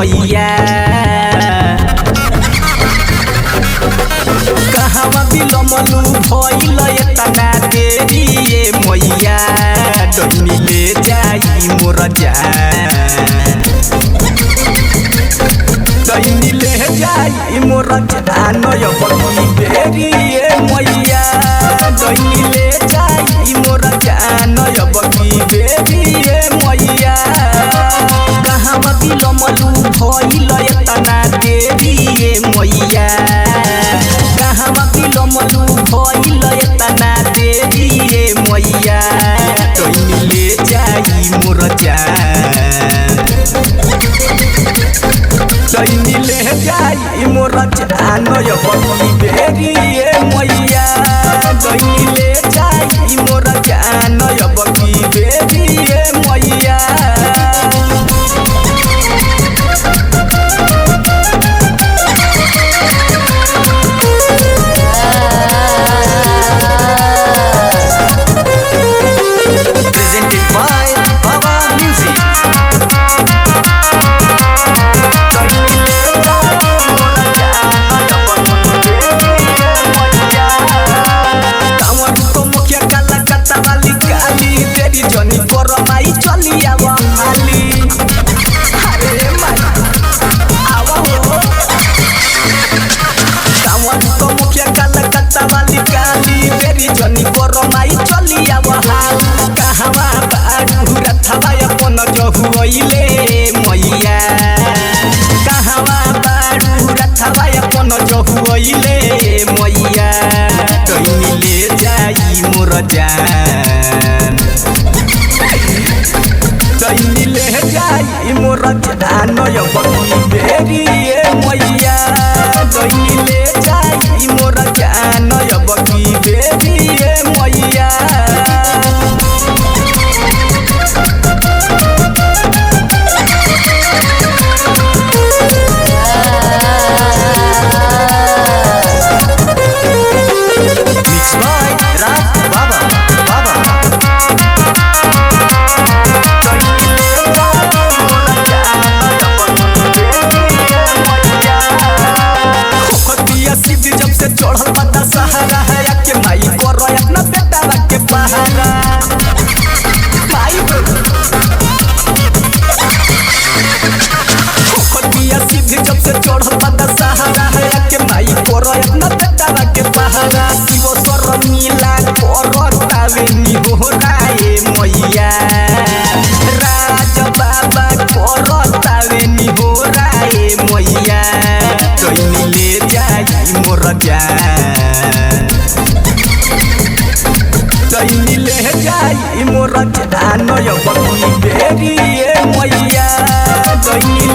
मैया कहवा बिलमलू भइल एतना देरी ये मैया डोली ले जाई मोर जान डोली ले जाई मोर जान यो बकी बेरी ये मैया डोली ले जाई मोर जान यो बकी बेरी ये मैया कहवा बिलमलू भइल एतना देरी ये मैया कहवा बिलमलू भइल एतना देरी ये मैया डोली ले जाई मोर जान डोली ले जाई मोर जान यो बकी बेरी ये मैया डोली ले जाई मोर जान यो बकी बेरी ये मैया मैया कहवा बारू रथवा अपन जहुइले मैया डोली ले जाई मोर जान डोली ले जाई मोर जान यो बकी बेरी ये मैया डोली ले जाई मोर जान यो बकी बेरी ये मैया चढ़ल बता सहारा है के माई करो अपना बेटा के पहारा माई खोखतिया सीधे जब से चढ़ल बता सहारा है के माई करो अपना बेटा के पहारा शिव स्वर नीला करतावे नी हो राए मैया राज बाबा करतावे नी हो राए मैया डोली ले जाई मोर जान डोली ले जाई मोर जान यो बकी बेरी ये मैया डोली